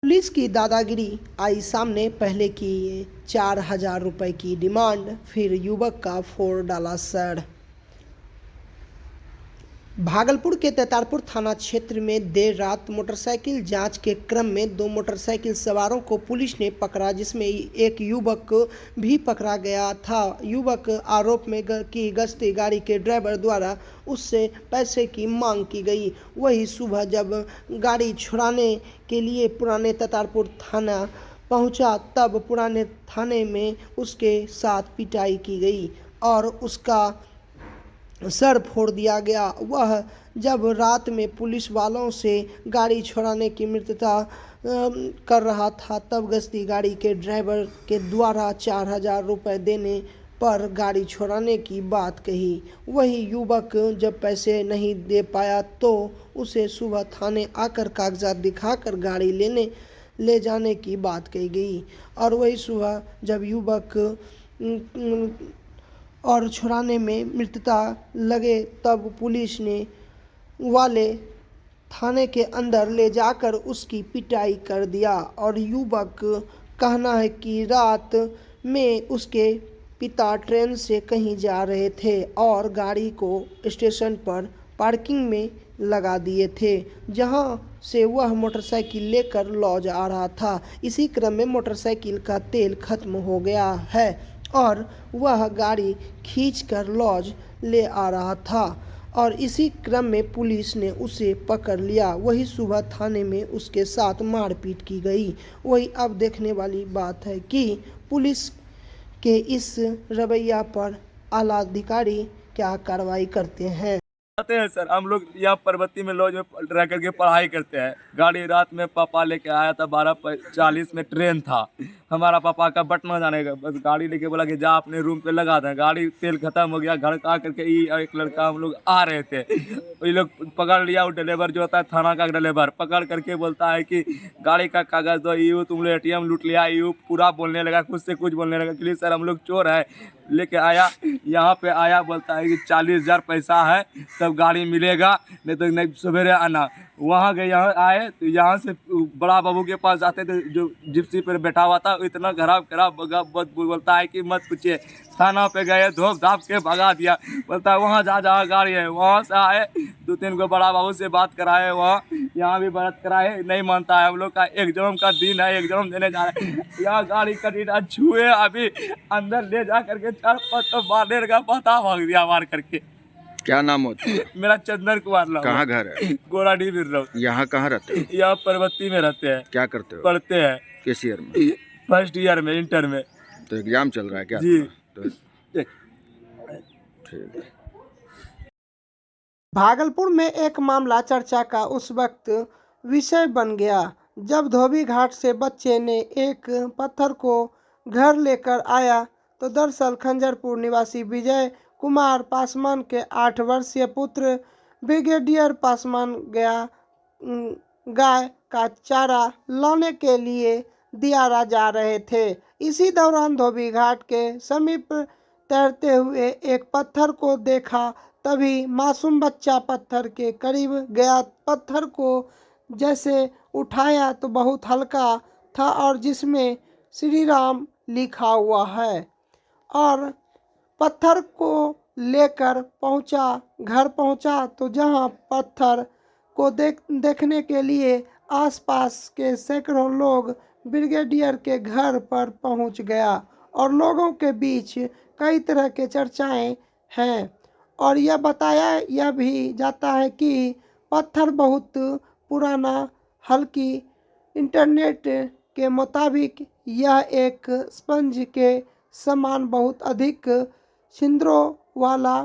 Police की दादागिरी आई सामने। पहले की 4,000 रुपए की डिमांड, फिर युवक का फोड़ डाला सर। भागलपुर के तेतारपुर थाना क्षेत्र में देर रात मोटरसाइकिल जांच के क्रम में 2 मोटरसाइकिल सवारों को पुलिस ने पकड़ा, जिसमें एक युवक भी पकड़ा गया था। युवक आरोप में कि गश्ती गाड़ी के ड्राइवर द्वारा उससे पैसे की मांग की गई। वही सुबह जब गाड़ी छुड़ाने के लिए पुराने तेतारपुर थाना पहुंचा, तब पुराने थाने में उसके साथ पिटाई की गई और उसका सर फोड़ दिया गया। वह जब रात में पुलिस वालों से गाड़ी छुड़ाने की मित्रता कर रहा था, तब गश्ती गाड़ी के ड्राइवर के द्वारा 4,000 रुपये देने पर गाड़ी छुड़ाने की बात कही। वही युवक जब पैसे नहीं दे पाया तो उसे सुबह थाने आकर कागजात दिखाकर गाड़ी ले जाने की बात कही गई। और वही सुबह जब युवक और छुड़ाने में मित्रता लगे, तब पुलिस ने वाले थाने के अंदर ले जाकर उसकी पिटाई कर दिया। और युवक कहना है कि रात में उसके पिता ट्रेन से कहीं जा रहे थे और गाड़ी को स्टेशन पर पार्किंग में लगा दिए थे, जहां से वह मोटरसाइकिल लेकर लॉज आ रहा था। इसी क्रम में मोटरसाइकिल का तेल खत्म हो गया है और वह गाड़ी खींचकर लॉज ले आ रहा था और इसी क्रम में पुलिस ने उसे पकड़ लिया। वही सुबह थाने में उसके साथ मारपीट की गई। वही अब देखने वाली बात है कि पुलिस के इस रवैया पर आला अधिकारी क्या कार्रवाई करते हैं। आते हैं सर, हम लोग यहाँ पर्वती में लॉज में रह करके पढ़ाई करते हैं। गाड़ी रात में पापा लेके आया था, 12:40 में ट्रेन था। हमारा पापा का पटना जाने का, बस गाड़ी लेके बोला कि जा अपने रूम पे लगा दें। गाड़ी तेल खत्म हो गया। घर आ करके एक लड़का, हम लोग आ रहे थे, ये लोग पकड़ लिया। वो ड्राइवर जो होता है थाना का ड्राइवर, पकड़ करके बोलता है कि गाड़ी का कागज दो, यू तुम लोग ATM लूट लिया। यू पूरा बोलने लगा, खुद से कुछ बोलने लगा कि सर हम लोग चोर है। लेके आया, यहाँ पे आया, बोलता है कि 40,000 पैसा है तब गाड़ी मिलेगा, नहीं तो नहीं सवेरे आना। वहाँ गए, यहाँ आए तो यहाँ से बड़ा बाबू के पास जाते थे, जो जिप्सी पर बैठा हुआ था। इतना खराब बोलता है कि मत पूछिए। थाना पे गए, धोप धाप के भगा दिया। बोलता है वहाँ जहाँ गाड़ी है। वहाँ से आए, 2-3 को बड़ा बाबू से बात कराए, वहाँ यहाँ भी बात कराए, नहीं मानता है। हम लोग का एग्जाम का दिन है, एग्जाम देने जा रहे हैं। यहाँ गाड़ी कटीना छुए, अभी अंदर ले जा करके 4-5 तो मारने लगा, पता भाग दिया मार करके। क्या नाम होता है? मेरा चंदन कुमार नाम। कहाँ घर है? गोराडी फिर रहा हूँ। यहाँ कहाँ रहते हो? यहाँ पर्वती में रहते हैं। क्या करते हो? पढ़ते हैं। किस ईयर में? फर्स्ट ईयर में, इंटर में। तो एग्जाम चल रहा है क्या? जी। तो ठीक है। भागलपुर में एक मामला चर्चा का उस वक्त विषय बन गया जब धोबी घाट से बच्चे ने एक पत्थर को घर लेकर आया, तो दरअसल खंजरपुर निवासी विजय कुमार पासवान के 8 वर्षीय पुत्र ब्रिगेडियर पासवान गाय का चारा लाने के लिए दियारा जा रहे थे। इसी दौरान धोबी घाट के समीप तैरते हुए एक पत्थर को देखा। तभी मासूम बच्चा पत्थर के करीब गया। पत्थर को जैसे उठाया तो बहुत हल्का था और जिसमें श्री राम लिखा हुआ है, और पत्थर को लेकर घर पहुंचा तो जहां पत्थर को देखने के लिए आसपास के सैकड़ों लोग ब्रिगेडियर के घर पर पहुंच गया और लोगों के बीच कई तरह के चर्चाएं हैं और यह भी जाता है कि पत्थर बहुत पुराना, हल्की। इंटरनेट के मुताबिक यह एक स्पंज के समान बहुत अधिक छिद्रों वाला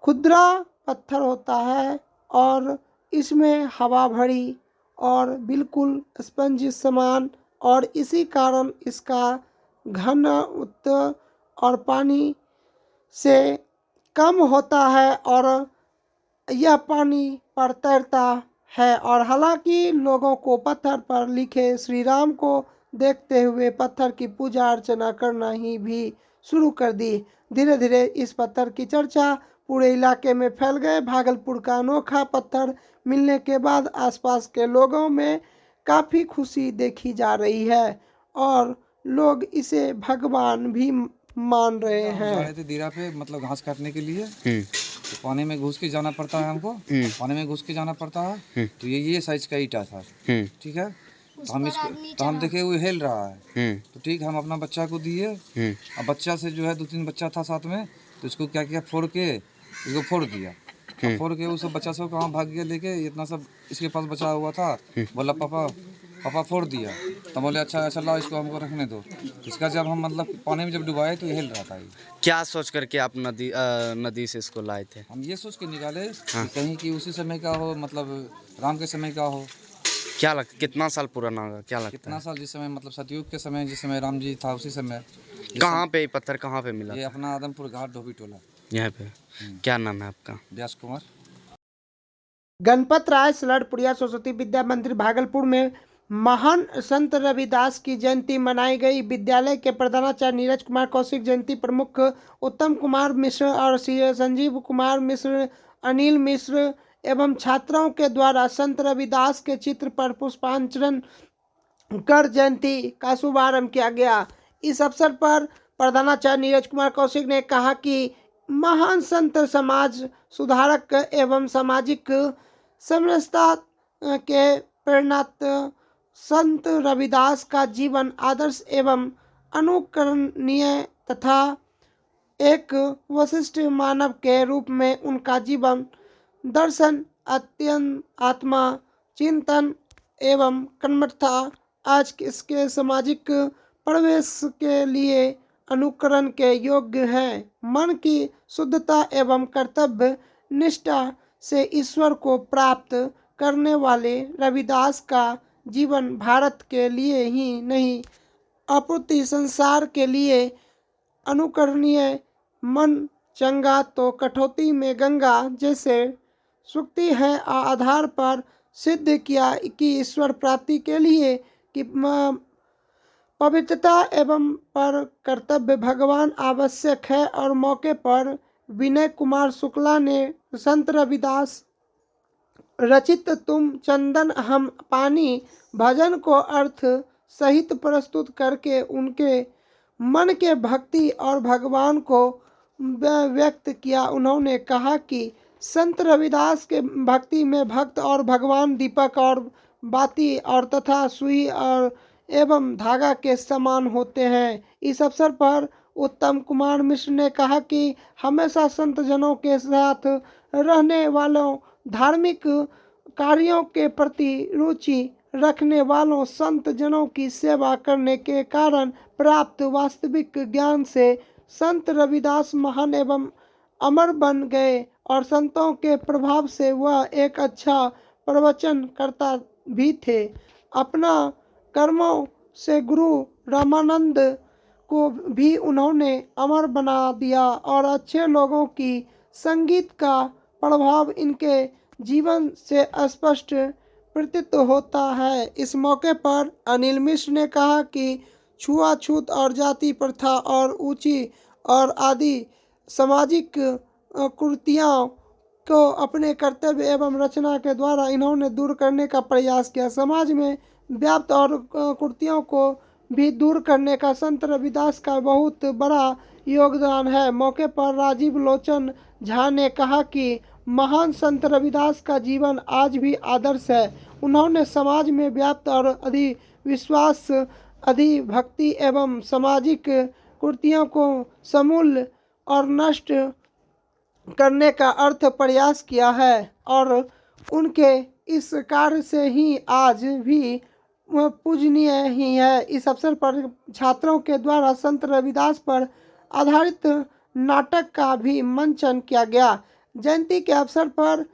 खुरदरा पत्थर होता है और इसमें हवा भरी और बिल्कुल स्पंज समान, और इसी कारण इसका घनत्व और पानी से कम होता है और यह पानी पर तैरता है। और हालांकि लोगों को पत्थर पर लिखे श्री राम को देखते हुए पत्थर की पूजा अर्चना करना ही भी शुरू कर दी। धीरे धीरे इस पत्थर की चर्चा पूरे इलाके में फैल गए। भागलपुर का अनोखा पत्थर मिलने के बाद आसपास के लोगों में काफ़ी खुशी देखी जा रही है और लोग इसे भगवान भी मान रहे हम जा हैं। रहे थे दीरा पे मतलब घास काटने के लिए, तो पानी में घुस के जाना पड़ता है हमको, पानी में घुस के जाना पड़ता है। तो ये साइज का ईटा था, ठीक है। तो हम देखे वो हिल रहा है, तो ठीक हम अपना बच्चा को दिए। अब बच्चा से जो है 2-3 बच्चा था साथ में, तो इसको क्या किया, फोड़ के इसको फोड़ दिया। अब फोड़ के वो सब बच्चा सब कहाँ भाग गया लेके, इतना सब इसके पास बचा हुआ था। बोला पापा पापा फोड़ दिया। तो बोले अच्छा अच्छा लाओ इसको हमको रखने दो। इसका जब हम मतलब पानी में जब डुबाए तो ये हिल रहा था ये। क्या सोच करके आप नदी से इसको लाए थे? हम ये सोच के निकाले कि कहीं कि उसी समय का हो, मतलब राम के समय का हो। क्या लगता, कितना साल पुराना होगा, क्या लगता कितना है? साल, जिस समय मतलब सतयुग के समय, जिस समय राम जी था उसी समय। कहाँ पे ये पत्थर कहाँ पे मिला? ये अपना आदमपुर घाट धोबी टोला। यहाँ पे। क्या नाम है आपका? व्यास कुमार। गणपत राय सलड़पुरिया सरस्वती विद्या मंदिर भागलपुर में महान संत रविदास की जयंती मनाई गई। विद्यालय के प्रधानाचार्य नीरज कुमार कौशिक, जयंती प्रमुख उत्तम कुमार मिश्र और संजीव कुमार मिश्र, अनिल मिश्र एवं छात्रों के द्वारा संत रविदास के चित्र पर पुष्पांजलि कर जयंती का शुभारंभ किया गया। इस अवसर पर प्रधानाचार्य नीरज कुमार कौशिक ने कहा कि महान संत समाज सुधारक एवं सामाजिक समरसता के प्रेरणात संत रविदास का जीवन आदर्श एवं अनुकरणीय तथा एक वशिष्ठ मानव के रूप में उनका जीवन दर्शन, अत्यंत आत्मा चिंतन एवं कर्मठता आज इसके सामाजिक प्रवेश के लिए अनुकरण के योग्य है। मन की शुद्धता एवं कर्तव्य निष्ठा से ईश्वर को प्राप्त करने वाले रविदास का जीवन भारत के लिए ही नहीं अपूर्ति संसार के लिए अनुकरणीय। मन चंगा तो कठौती में गंगा जैसे सूक्ति है आधार पर सिद्ध किया कि ईश्वर प्राप्ति के लिए कि पवित्रता एवं पर कर्तव्य भगवान आवश्यक है। और मौके पर विनय कुमार शुक्ला ने संत रविदास रचित तुम चंदन हम पानी भजन को अर्थ सहित प्रस्तुत करके उनके मन के भक्ति और भगवान को व्यक्त किया। उन्होंने कहा कि संत रविदास के भक्ति में भक्त और भगवान दीपक और बाती और तथा सुई और एवं धागा के समान होते हैं। इस अवसर पर उत्तम कुमार मिश्र ने कहा कि हमेशा संत जनों के साथ रहने वालों, धार्मिक कार्यों के प्रति रुचि रखने वालों, संत जनों की सेवा करने के कारण प्राप्त वास्तविक ज्ञान से संत रविदास महान एवं अमर बन गए और संतों के प्रभाव से वह एक अच्छा प्रवचन करता भी थे। अपना कर्मों से गुरु रामानंद को भी उन्होंने अमर बना दिया और अच्छे लोगों की संगीत का प्रभाव इनके जीवन से स्पष्ट प्रतीत होता है। इस मौके पर अनिल मिश्र ने कहा कि छुआछूत और जाति प्रथा और ऊंची और आदि सामाजिक कुरीतियों को अपने कर्तव्य एवं रचना के द्वारा इन्होंने दूर करने का प्रयास किया। समाज में व्याप्त और कुरीतियों को भी दूर करने का संत रविदास का बहुत बड़ा योगदान है। मौके पर राजीव लोचन झा ने कहा कि महान संत रविदास का जीवन आज भी आदर्श है। उन्होंने समाज में व्याप्त और अधिविश्वास, अधिभक्ति एवं सामाजिक कुरीतियों को समूल और नष्ट करने का अर्थ प्रयास किया है और उनके इस कार्य से ही आज भी पूजनीय ही है। इस अवसर पर छात्रों के द्वारा संत रविदास पर आधारित नाटक का भी मंचन किया गया। जयंती के अवसर पर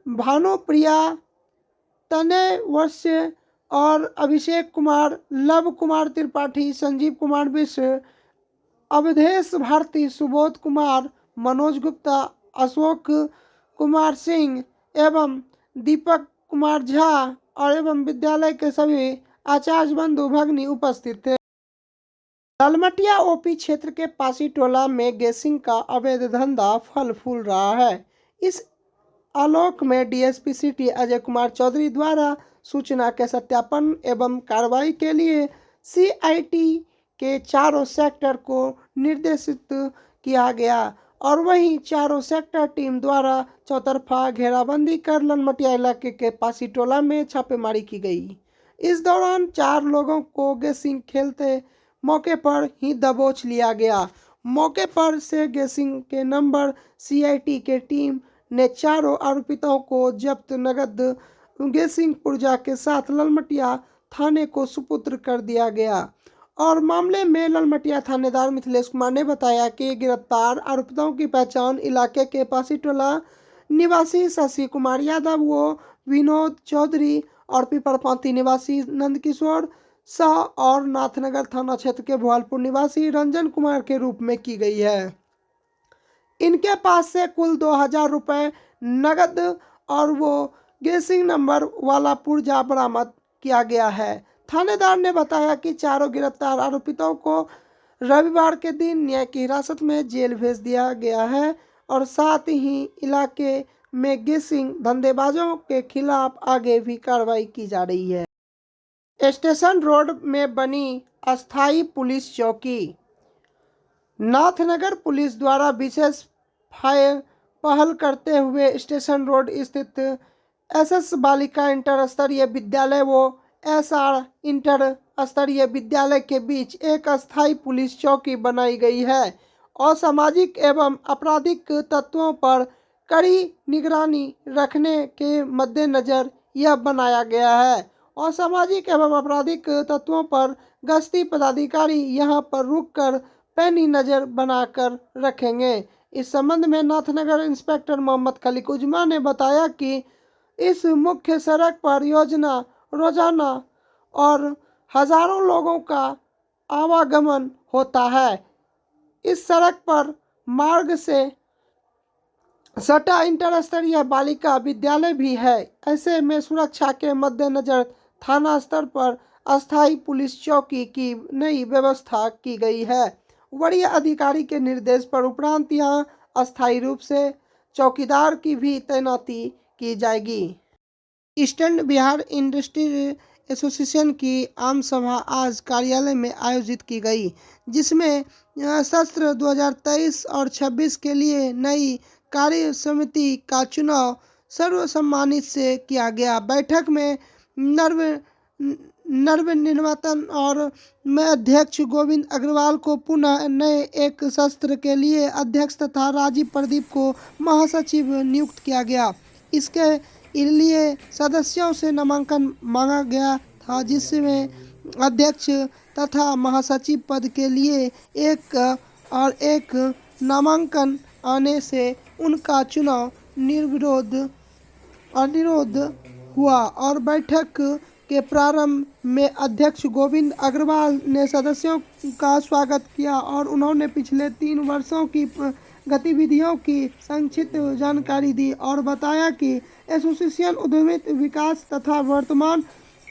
भानुप्रिया, तनय वश्य और अभिषेक कुमार, लव कुमार त्रिपाठी, संजीव कुमार मिश्र, अवधेश भारती, सुबोध कुमार, मनोज गुप्ता, अशोक कुमार सिंह एवं दीपक कुमार झा और एवं विद्यालय के सभी आचार्य बंधु भगिनी उपस्थित थे। लालमटिया ओपी क्षेत्र के पासी टोला में गैसिंग का अवैध धंधा फल फूल रहा है। इस आलोक में डीएसपी सिटी अजय कुमार चौधरी द्वारा सूचना के सत्यापन एवं कार्रवाई के लिए सीआईटी के चारों सेक्टर को निर्देशित किया गया और वहीं चारों सेक्टर टीम द्वारा चौतरफा घेराबंदी कर ललमटिया इलाके के पासी टोला में छापेमारी की गई। इस दौरान 4 लोगों को गेसिंग खेलते मौके पर ही दबोच लिया गया। मौके पर से गेसिंग के नंबर सीआईटी के टीम ने चारों आरोपितों को जब्त नगद गेसिंग पुर्जा के साथ ललमटिया थाने को सुपुत्र कर दिया गया और मामले में ललमटिया थानेदार मिथिलेश कुमार ने बताया कि गिरफ्तार आरोपितों की पहचान इलाके के पासीटोला निवासी शशि कुमार यादव व विनोद चौधरी और पीपरपंथी निवासी नंदकिशोर शाह और नाथनगर थाना क्षेत्र के भोलपुर निवासी रंजन कुमार के रूप में की गई है। इनके पास से कुल 2000 रुपये नगद और वो गेसिंग नंबर वाला पुर्जा बरामद किया गया है। थानेदार ने बताया कि चारों गिरफ्तार आरोपितों को रविवार के दिन न्याय की हिरासत में जेल भेज दिया गया है और साथ ही इलाके में गेसिंग धंधेबाजों के खिलाफ आगे भी कार्रवाई की जा रही है। स्टेशन रोड में बनी अस्थायी पुलिस चौकी। नाथनगर पुलिस द्वारा विशेष पहल करते हुए स्टेशन रोड स्थित एसएस बालिका इंटर स्तरीय विद्यालय व एसआर इंटर स्तरीय विद्यालय के बीच एक अस्थायी पुलिस चौकी बनाई गई है और सामाजिक एवं आपराधिक तत्वों पर कड़ी निगरानी रखने के मद्देनजर यह बनाया गया है और सामाजिक एवं आपराधिक तत्वों पर गश्ती पदाधिकारी यहां पर रुककर पैनी नजर बनाकर रखेंगे। इस संबंध में नाथनगर इंस्पेक्टर मोहम्मद खलीक उजमा ने बताया कि इस मुख्य सड़क पर रोजाना और हजारों लोगों का आवागमन होता है। इस सड़क पर मार्ग से सटा इंटर स्तरीय बालिका विद्यालय भी है। ऐसे में सुरक्षा के मद्देनजर थाना स्तर पर अस्थायी पुलिस चौकी की नई व्यवस्था की गई है। वरीय अधिकारी के निर्देश पर उपरांत यहाँ अस्थायी रूप से चौकीदार की भी तैनाती की जाएगी। ईस्टर्न बिहार इंडस्ट्री एसोसिएशन की आम सभा आज कार्यालय में आयोजित की गई, जिसमें सत्र 2023 और 26 के लिए नई कार्य समिति का चुनाव सर्वसम्मति से किया गया। बैठक में नवनिर्वाचन और में अध्यक्ष गोविंद अग्रवाल को पुनः नए एक सत्र के लिए अध्यक्ष तथा राजीव प्रदीप को महासचिव नियुक्त किया गया। इसके लिए सदस्यों से नामांकन मांगा गया था, जिसमें अध्यक्ष तथा महासचिव पद के लिए एक नामांकन आने से उनका चुनाव अनिरोध हुआ और बैठक के प्रारंभ में अध्यक्ष गोविंद अग्रवाल ने सदस्यों का स्वागत किया और उन्होंने पिछले 3 वर्षों की गतिविधियों की संक्षिप्त जानकारी दी और बताया कि एसोसिएशन उद्यमी विकास तथा वर्तमान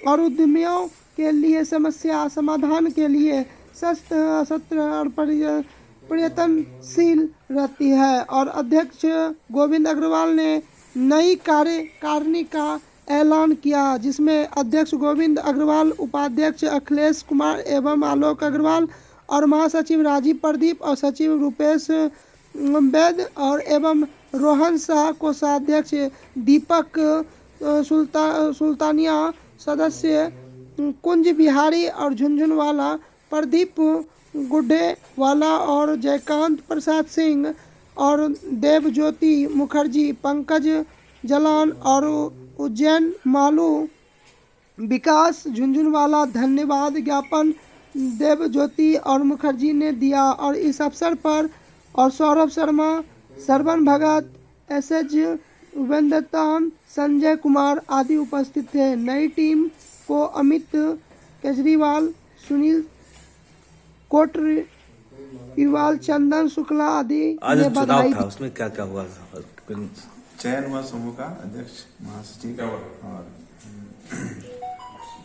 और उद्यमियों के लिए समस्या समाधान के लिए सत्र और प्रयत्नशील रहती है। और अध्यक्ष गोविंद अग्रवाल ने नई कार्यकारिणी का ऐलान किया, जिसमें अध्यक्ष गोविंद अग्रवाल, उपाध्यक्ष अखिलेश कुमार एवं आलोक अग्रवाल और महासचिव राजीव प्रदीप और सचिव रूपेश वैद और एवं रोहन शाह, कोषाध्यक्ष दीपक सुल्तानिया, सदस्य कुंज बिहारी और झुंझुनवाला, प्रदीप गुड्डेवाला और जयकांत प्रसाद सिंह और देवज्योति मुखर्जी, पंकज जलान और उज्जैन मालू, विकास झुंझुनवाला धन्यवाद ज्ञापन देवज्योति और मुखर्जी ने दिया और इस अवसर पर और सौरभ शर्मा, श्रवण भगत, एसएच वेंदतान, संजय कुमार आदि उपस्थित थे। नई टीम को अमित केजरीवाल, सुनील कोटरीवाल, चंदन शुक्ला आदि ने बधाई दी। उसमें क्या क्या हुआ था? चयन हुआ समूह का अध्यक्ष, महासचिव और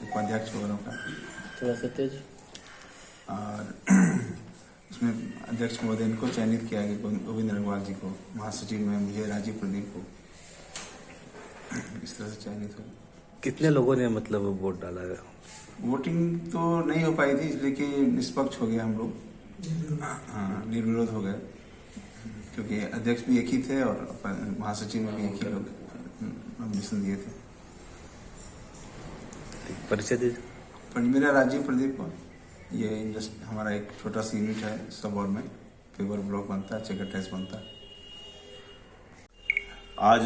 उपाध्यक्ष वगैरह का, और उसमें अध्यक्ष महोदय को चयनित किया गया, गोविंद अग्रवाल जी को, महासचिव में मुझे राजीव प्रदीप को, इस तरह से चयनित हुए। कितने लोगों ने मतलब वोट डाला है? वोटिंग तो नहीं हो पाई थी इसलिए कि निष्पक्ष हो गए हम लोग, हाँ, निर्विरोध हो गए, क्योंकि अध्यक्ष भी एक ही थे और महासचिव में भी एक ही लोग नॉमिनेशन दिए थे। परिचय दीजिए। मेरा राजीव प्रदीप कौर, ये हमारा एक छोटा सा यूनिट है सब वार्ड में, पेपर ब्लॉक बनता है, चेकर टेस्ट बनता है। आज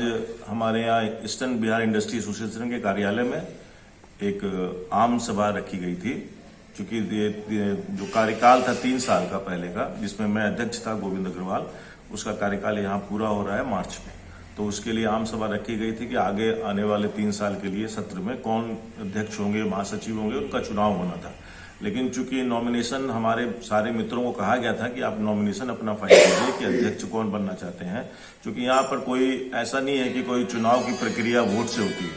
हमारे यहाँ ईस्टर्न बिहार इंडस्ट्री एसोसिएशन के कार्यालय में एक आम सभा रखी गई थी, क्योंकि ये जो कार्यकाल था 3 साल का पहले का, जिसमें मैं अध्यक्ष था गोविंद अग्रवाल, उसका कार्यकाल यहाँ पूरा हो रहा है मार्च में। तो उसके लिए आम सभा रखी गई थी कि आगे आने वाले 3 साल के लिए सत्र में कौन अध्यक्ष होंगे, महासचिव होंगे, उनका चुनाव होना था। लेकिन चूंकि नॉमिनेशन हमारे सारे मित्रों को कहा गया था कि आप नॉमिनेशन अपना फाइल कीजिए कि अध्यक्ष कौन बनना चाहते हैं, क्योंकि यहाँ पर कोई ऐसा नहीं है कि कोई चुनाव की प्रक्रिया वोट से होती है,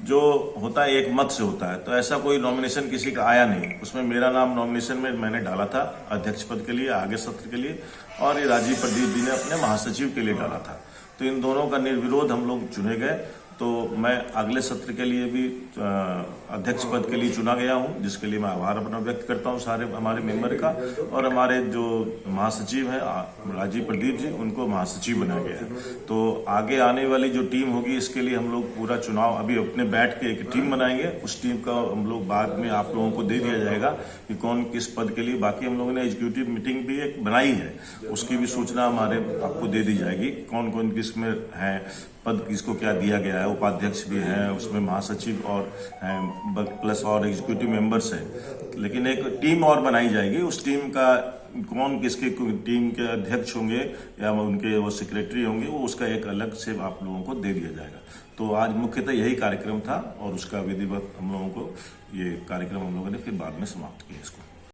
जो होता है एक मत से होता है। तो ऐसा कोई नॉमिनेशन किसी का आया नहीं। उसमें मेरा नाम नॉमिनेशन में मैंने डाला था अध्यक्ष पद के लिए, आगे सत्र के लिए, और ये राजीव प्रदीप जी ने अपने महासचिव के लिए डाला था। तो इन दोनों का निर्विरोध हम लोग चुने गए। तो मैं अगले सत्र के लिए भी अध्यक्ष पद के लिए चुना गया हूं, जिसके लिए मैं आभार अपना व्यक्त करता हूं सारे हमारे मेंबर का, और हमारे जो महासचिव हैं राजीव प्रदीप जी, उनको महासचिव बनाया गया है। तो आगे आने वाली जो टीम होगी, इसके लिए हम लोग पूरा चुनाव अभी अपने बैठ के एक टीम बनाएंगे। उस टीम का हम लोग बाद में आप लोगों को दे दिया जाएगा कि कौन किस पद के लिए। बाकी हम लोगों ने एग्जीक्यूटिव मीटिंग भी एक बनाई है, उसकी भी सूचना हमारे आपको दे दी जाएगी, कौन कौन किस में है, पद किसको क्या दिया गया है। उपाध्यक्ष भी हैं उसमें, महासचिव और प्लस और एग्जीक्यूटिव मेंबर्स हैं। लेकिन एक टीम और बनाई जाएगी, उस टीम का कौन किसके टीम के अध्यक्ष होंगे या उनके वो सेक्रेटरी होंगे, वो उसका एक अलग से आप लोगों को दे दिया जाएगा। तो आज मुख्यतः यही कार्यक्रम था, और उसका विधिवत हम लोगों को ये कार्यक्रम हम लोगों ने फिर बाद में समाप्त किया इसको।